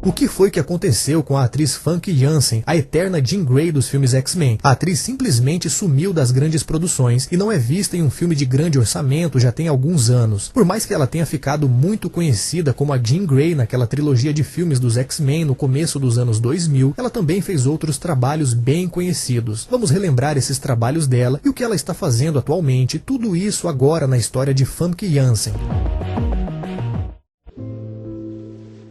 O que foi que aconteceu com a atriz Famke Janssen, a eterna Jean Grey dos filmes X-Men? A atriz simplesmente sumiu das grandes produções e não é vista em um filme de grande orçamento já tem alguns anos. Por mais que ela tenha ficado muito conhecida como a Jean Grey naquela trilogia de filmes dos X-Men no começo dos anos 2000, ela também fez outros trabalhos bem conhecidos. Vamos relembrar esses trabalhos dela e o que ela está fazendo atualmente, tudo isso agora na história de Famke Janssen.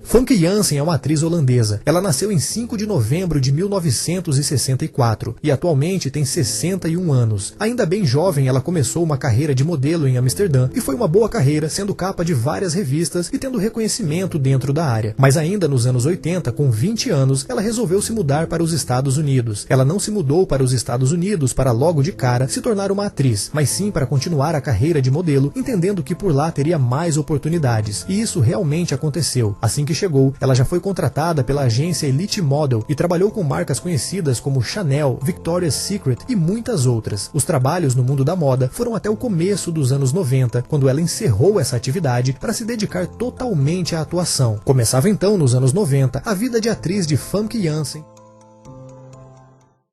Famke Janssen é uma atriz holandesa. Ela nasceu em 5 de novembro de 1964 e atualmente tem 61 anos. Ainda bem jovem, ela começou uma carreira de modelo em Amsterdã e foi uma boa carreira, sendo capa de várias revistas e tendo reconhecimento dentro da área. Mas ainda nos anos 80, com 20 anos, ela resolveu se mudar para os Estados Unidos. Ela não se mudou para os Estados Unidos para logo de cara se tornar uma atriz, mas sim para continuar a carreira de modelo, entendendo que por lá teria mais oportunidades. E isso realmente aconteceu. Assim que chegou, ela já foi contratada pela agência Elite Model e trabalhou com marcas conhecidas como Chanel, Victoria's Secret e muitas outras. Os trabalhos no mundo da moda foram até o começo dos anos 90, quando ela encerrou essa atividade para se dedicar totalmente à atuação. Começava então nos anos 90 a vida de atriz de Famke Janssen.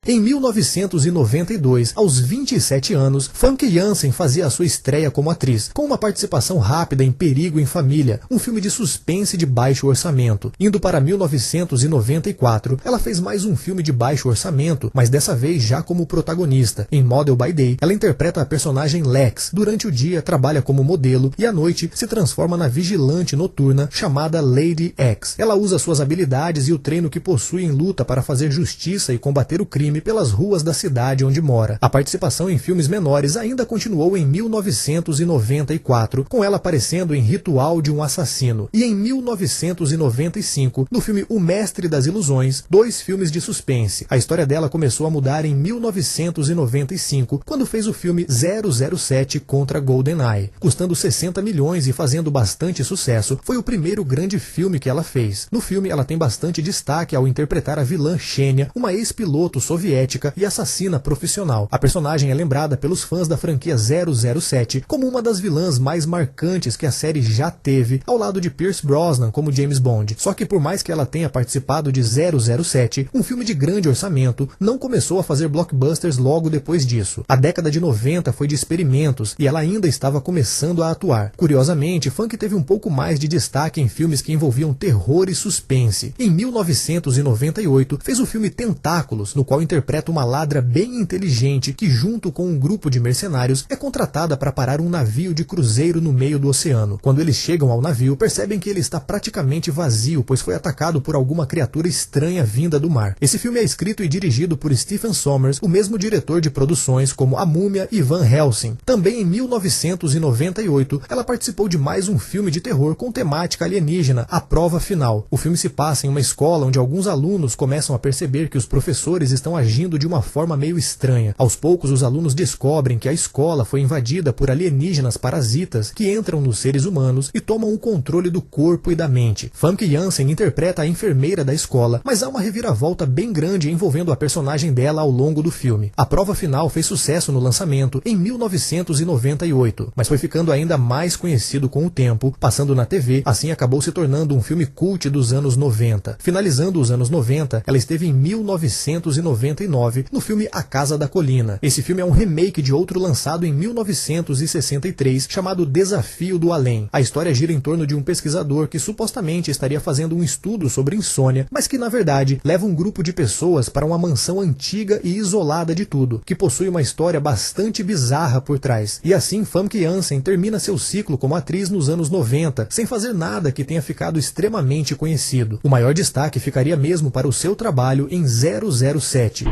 Em 1992, aos 27 anos, Famke Janssen fazia a sua estreia como atriz, com uma participação rápida em Perigo em Família, um filme de suspense de baixo orçamento. Indo para 1994, ela fez mais um filme de baixo orçamento, mas dessa vez já como protagonista. Em Model by Day, ela interpreta a personagem Lex. Durante o dia, trabalha como modelo e à noite se transforma na vigilante noturna chamada Lady X. Ela usa suas habilidades e o treino que possui em luta para fazer justiça e combater o crime pelas ruas da cidade onde mora. A participação em filmes menores ainda continuou em 1994, com ela aparecendo em Ritual de um Assassino, e em 1995, no filme O Mestre das Ilusões, 2 filmes de suspense. A história dela começou a mudar em 1995, quando fez o filme 007 contra GoldenEye. Custando 60 milhões e fazendo bastante sucesso, foi o primeiro grande filme que ela fez. No filme, ela tem bastante destaque ao interpretar a vilã Xenia, uma ex-piloto soviética e assassina profissional. A personagem é lembrada pelos fãs da franquia 007 como uma das vilãs mais marcantes que a série já teve, ao lado de Pierce Brosnan como James Bond. Só que por mais que ela tenha participado de 007, um filme de grande orçamento, não começou a fazer blockbusters logo depois disso. A década de 90 foi de experimentos e ela ainda estava começando a atuar. Curiosamente, Famke teve um pouco mais de destaque em filmes que envolviam terror e suspense. Em 1998, fez o filme Tentáculos, no qual interpreta uma ladra bem inteligente que, junto com um grupo de mercenários, é contratada para parar um navio de cruzeiro no meio do oceano. Quando eles chegam ao navio, percebem que ele está praticamente vazio, pois foi atacado por alguma criatura estranha vinda do mar. Esse filme é escrito e dirigido por Stephen Sommers, o mesmo diretor de produções como A Múmia e Van Helsing. Também em 1998, ela participou de mais um filme de terror com temática alienígena, A Prova Final. O filme se passa em uma escola onde alguns alunos começam a perceber que os professores estão agindo de uma forma meio estranha. Aos poucos, os alunos descobrem que a escola foi invadida por alienígenas parasitas que entram nos seres humanos e tomam o controle do corpo e da mente. Famke Janssen interpreta a enfermeira da escola, mas há uma reviravolta bem grande envolvendo a personagem dela ao longo do filme. A Prova Final fez sucesso no lançamento em 1998, mas foi ficando ainda mais conhecido com o tempo, passando na TV, assim acabou se tornando um filme cult dos anos 90. Finalizando os anos 90, ela esteve em 1999 no filme A Casa da Colina. Esse filme é um remake de outro lançado em 1963, chamado Desafio do Além. A história gira em torno de um pesquisador que supostamente estaria fazendo um estudo sobre insônia, mas que na verdade leva um grupo de pessoas para uma mansão antiga e isolada de tudo, que possui uma história bastante bizarra por trás. E assim Famke Janssen termina seu ciclo como atriz nos anos 90, sem fazer nada que tenha ficado extremamente conhecido. O maior destaque ficaria mesmo para o seu trabalho em 007.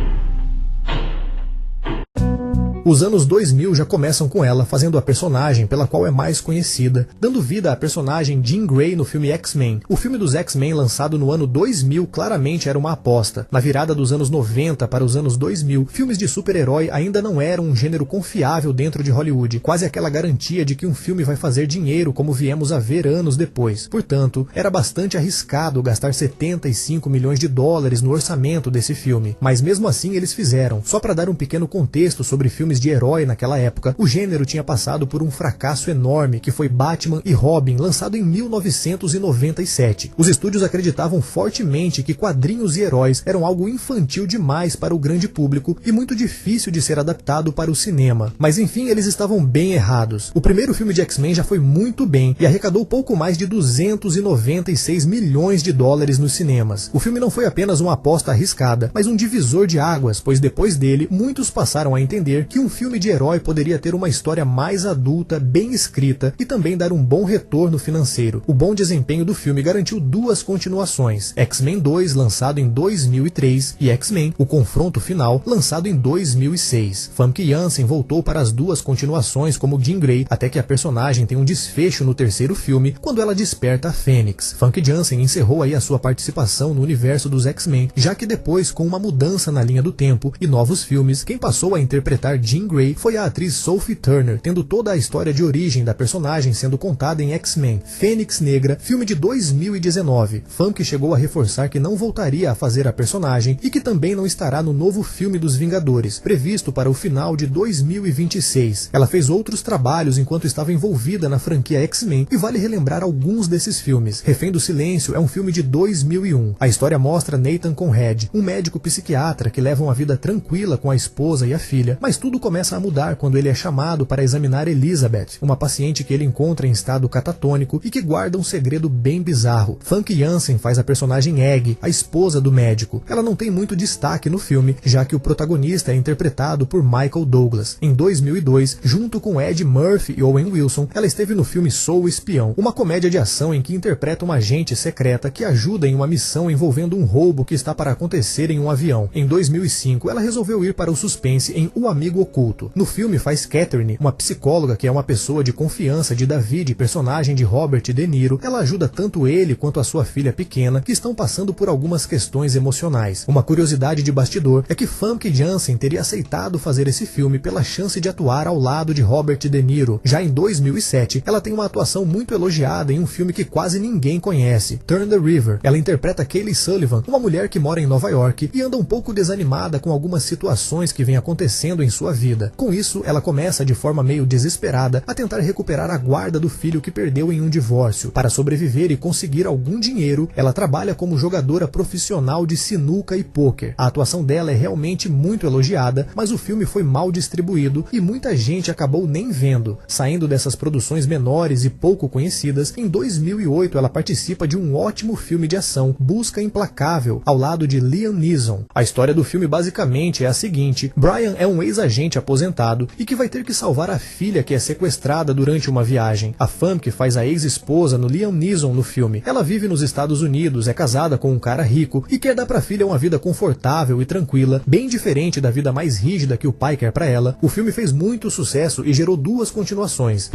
Os anos 2000 já começam com ela fazendo a personagem pela qual é mais conhecida, dando vida à personagem Jean Grey no filme X-Men. O filme dos X-Men, lançado no ano 2000, claramente era uma aposta. Na virada dos anos 90 para os anos 2000, filmes de super-herói ainda não eram um gênero confiável dentro de Hollywood, quase aquela garantia de que um filme vai fazer dinheiro como viemos a ver anos depois. Portanto, era bastante arriscado gastar 75 milhões de dólares no orçamento desse filme, mas mesmo assim eles fizeram. Só para dar um pequeno contexto sobre filmes filmes de herói naquela época, o gênero tinha passado por um fracasso enorme, que foi Batman e Robin, lançado em 1997. Os estúdios acreditavam fortemente que quadrinhos e heróis eram algo infantil demais para o grande público e muito difícil de ser adaptado para o cinema. Mas enfim, eles estavam bem errados. O primeiro filme de X-Men já foi muito bem e arrecadou pouco mais de 296 milhões de dólares nos cinemas. O filme não foi apenas uma aposta arriscada, mas um divisor de águas, pois depois dele, muitos passaram a entender que um filme de herói poderia ter uma história mais adulta, bem escrita e também dar um bom retorno financeiro. O bom desempenho do filme garantiu duas continuações, X-Men 2, lançado em 2003, e X-Men, o confronto final, lançado em 2006. Famke Janssen voltou para as duas continuações como Jean Grey, até que a personagem tem um desfecho no terceiro filme, quando ela desperta a Fênix. Famke Janssen encerrou aí a sua participação no universo dos X-Men, já que depois, com uma mudança na linha do tempo e novos filmes, quem passou a interpretar Jean Grey foi a atriz Sophie Turner, tendo toda a história de origem da personagem sendo contada em X-Men Fênix Negra, filme de 2019. Famke chegou a reforçar que não voltaria a fazer a personagem e que também não estará no novo filme dos Vingadores, previsto para o final de 2026. Ela fez outros trabalhos enquanto estava envolvida na franquia X-Men e vale relembrar alguns desses filmes. Refém do Silêncio é um filme de 2001. A história mostra Nathan Conrad, um médico psiquiatra que leva uma vida tranquila com a esposa e a filha, mas tudo começa a mudar quando ele é chamado para examinar Elizabeth, uma paciente que ele encontra em estado catatônico e que guarda um segredo bem bizarro. Famke Janssen faz a personagem Egg, a esposa do médico. Ela não tem muito destaque no filme, já que o protagonista é interpretado por Michael Douglas. Em 2002, junto com Ed Murphy e Owen Wilson, ela esteve no filme Sou o Espião, uma comédia de ação em que interpreta uma agente secreta que ajuda em uma missão envolvendo um roubo que está para acontecer em um avião. Em 2005, ela resolveu ir para o suspense em O Amigo Oculto. No filme faz Catherine, uma psicóloga que é uma pessoa de confiança de David, personagem de Robert De Niro. Ela ajuda tanto ele quanto a sua filha pequena, que estão passando por algumas questões emocionais. Uma curiosidade de bastidor é que Famke Janssen teria aceitado fazer esse filme pela chance de atuar ao lado de Robert De Niro. Já em 2007, ela tem uma atuação muito elogiada em um filme que quase ninguém conhece, Turn the River. Ela interpreta Kaylee Sullivan, uma mulher que mora em Nova York e anda um pouco desanimada com algumas situações que vêm acontecendo em sua vida. Com isso, ela começa de forma meio desesperada a tentar recuperar a guarda do filho que perdeu em um divórcio. Para sobreviver e conseguir algum dinheiro, ela trabalha como jogadora profissional de sinuca e pôquer. A atuação dela é realmente muito elogiada, mas o filme foi mal distribuído e muita gente acabou nem vendo. Saindo dessas produções menores e pouco conhecidas, em 2008 ela participa de um ótimo filme de ação, Busca Implacável, ao lado de Liam Neeson. A história do filme basicamente é a seguinte: Brian é um ex-agente aposentado e que vai ter que salvar a filha que é sequestrada durante uma viagem. A Famke faz a ex-esposa no Liam Neeson no filme. Ela vive nos Estados Unidos, é casada com um cara rico e quer dar pra filha uma vida confortável e tranquila, bem diferente da vida mais rígida que o pai quer pra ela. O filme fez muito sucesso e gerou duas continuações.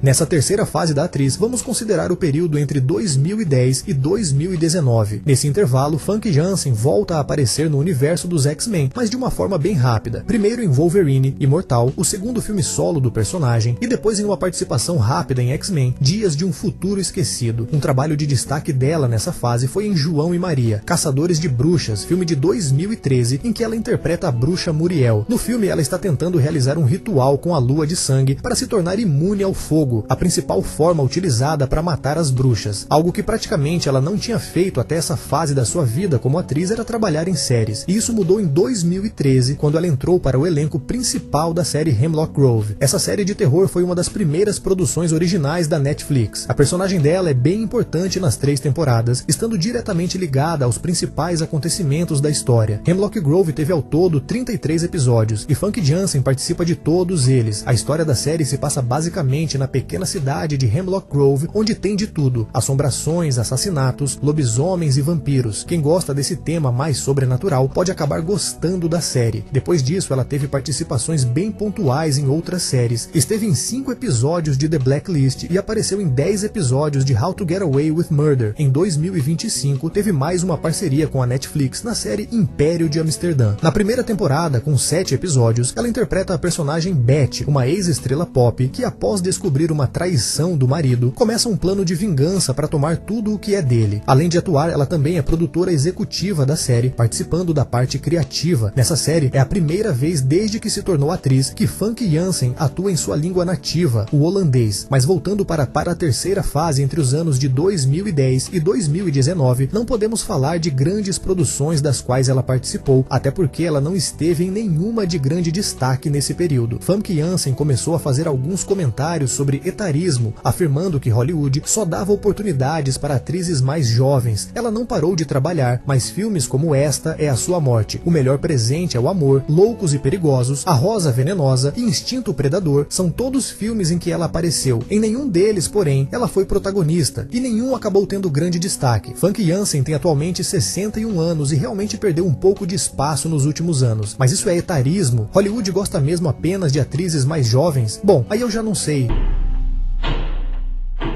Nessa terceira fase da atriz, vamos considerar o período entre 2010 e 2019. Nesse intervalo, Famke Janssen volta a aparecer no universo dos X-Men, mas de uma forma bem rápida. Primeiro em Wolverine, Imortal, o segundo filme solo do personagem, e depois em uma participação rápida em X-Men, Dias de um Futuro Esquecido. Um trabalho de destaque dela nessa fase foi em João e Maria, Caçadores de Bruxas, filme de 2013, em que ela interpreta a bruxa Muriel. No filme, ela está tentando realizar um ritual com a lua de sangue para se tornar imune ao fogo, a principal forma utilizada para matar as bruxas. Algo que praticamente ela não tinha feito até essa fase da sua vida como atriz era trabalhar em séries. E isso mudou em 2013, quando ela entrou para o elenco principal da série Hemlock Grove. Essa série de terror foi uma das primeiras produções originais da Netflix. A personagem dela é bem importante nas 3 temporadas, estando diretamente ligada aos principais acontecimentos da história. Hemlock Grove teve ao todo 33 episódios, e Famke Janssen participa de todos eles. A história da série se passa basicamente na pequena cidade de Hemlock Grove, onde tem de tudo: assombrações, assassinatos, lobisomens e vampiros. Quem gosta desse tema mais sobrenatural pode acabar gostando da série. Depois disso, ela teve participações bem pontuais em outras séries. Esteve em 5 episódios de The Blacklist e apareceu em 10 episódios de How to Get Away with Murder. Em 2025, teve mais uma parceria com a Netflix na série Império de Amsterdã. Na primeira temporada, com 7 episódios, ela interpreta a personagem Beth, uma ex-estrela pop que, após descobrir descobrir uma traição do marido, começa um plano de vingança para tomar tudo o que é dele. Além de atuar, ela também é produtora executiva da série, participando da parte criativa. Nessa série, é a primeira vez desde que se tornou atriz que Famke Janssen atua em sua língua nativa, o holandês. Mas voltando para a terceira fase entre os anos de 2010 e 2019, não podemos falar de grandes produções das quais ela participou, até porque ela não esteve em nenhuma de grande destaque nesse período. Famke Janssen começou a fazer alguns comentários sobre etarismo, afirmando que Hollywood só dava oportunidades para atrizes mais jovens. Ela não parou de trabalhar, mas filmes como Esta é a Sua Morte, O Melhor Presente é o Amor, Loucos e Perigosos, A Rosa Venenosa e Instinto Predador são todos filmes em que ela apareceu. Em nenhum deles, porém, ela foi protagonista, e nenhum acabou tendo grande destaque. Famke Janssen tem atualmente 61 anos e realmente perdeu um pouco de espaço nos últimos anos. Mas isso é etarismo? Hollywood gosta mesmo apenas de atrizes mais jovens? Bom, aí eu já não sei.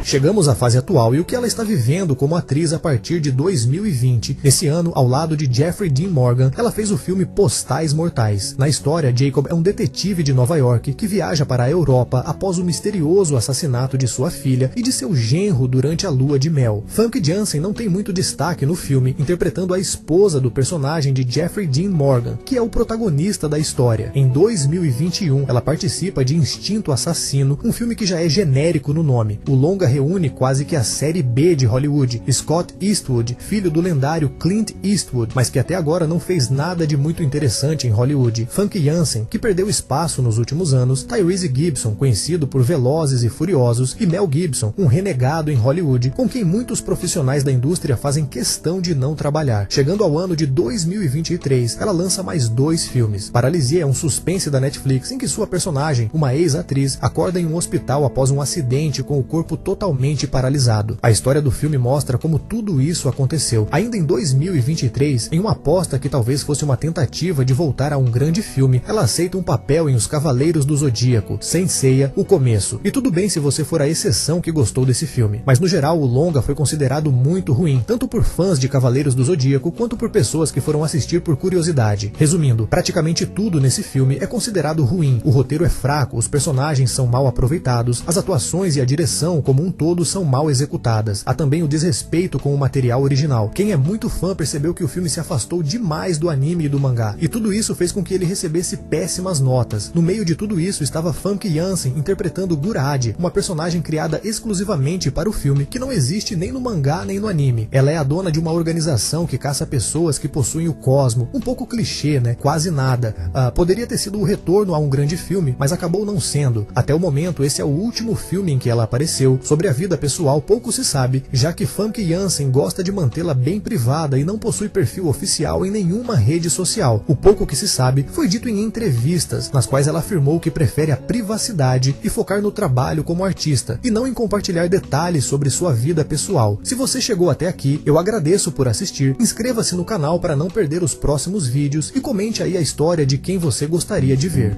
Chegamos à fase atual e o que ela está vivendo como atriz a partir de 2020. Nesse ano, ao lado de Jeffrey Dean Morgan, ela fez o filme Postais Mortais. Na história, Jacob é um detetive de Nova York que viaja para a Europa após o misterioso assassinato de sua filha e de seu genro durante a lua de mel. Famke Janssen não tem muito destaque no filme, interpretando a esposa do personagem de Jeffrey Dean Morgan, que é o protagonista da história. Em 2021, ela participa de Instinto Assassino, um filme que já é genérico no nome. O longa reúne quase que a série B de Hollywood, Scott Eastwood, filho do lendário Clint Eastwood, mas que até agora não fez nada de muito interessante em Hollywood. Famke Janssen, que perdeu espaço nos últimos anos, Tyrese Gibson, conhecido por Velozes e Furiosos, e Mel Gibson, um renegado em Hollywood, com quem muitos profissionais da indústria fazem questão de não trabalhar. Chegando ao ano de 2023, ela lança mais 2 filmes. Paralisia é um suspense da Netflix em que sua personagem, uma ex-atriz, acorda em um hospital após um acidente com o corpo totalmente paralisado. A história do filme mostra como tudo isso aconteceu. Ainda em 2023, em uma aposta que talvez fosse uma tentativa de voltar a um grande filme, ela aceita um papel em Os Cavaleiros do Zodíaco, Saint Seiya, O Começo. E tudo bem se você for a exceção que gostou desse filme, mas no geral o longa foi considerado muito ruim, tanto por fãs de Cavaleiros do Zodíaco quanto por pessoas que foram assistir por curiosidade. Resumindo, praticamente tudo nesse filme é considerado ruim. O roteiro é fraco, os personagens são mal aproveitados, as atuações e a direção como um todo são mal executadas. Há também o desrespeito com o material original. Quem é muito fã percebeu que o filme se afastou demais do anime e do mangá, e tudo isso fez com que ele recebesse péssimas notas. No meio de tudo isso estava Famke Janssen interpretando Gurad, uma personagem criada exclusivamente para o filme, que não existe nem no mangá nem no anime. Ela é a dona de uma organização que caça pessoas que possuem o cosmo. Um pouco clichê, né? Quase nada. Poderia ter sido o retorno a um grande filme, mas acabou não sendo. Até o momento, esse é o último filme em que ela apareceu. Sobre a vida pessoal pouco se sabe, já que Famke Janssen gosta de mantê-la bem privada e não possui perfil oficial em nenhuma rede social. O pouco que se sabe foi dito em entrevistas, nas quais ela afirmou que prefere a privacidade e focar no trabalho como artista, e não em compartilhar detalhes sobre sua vida pessoal. Se você chegou até aqui, eu agradeço por assistir, inscreva-se no canal para não perder os próximos vídeos e comente aí a história de quem você gostaria de ver.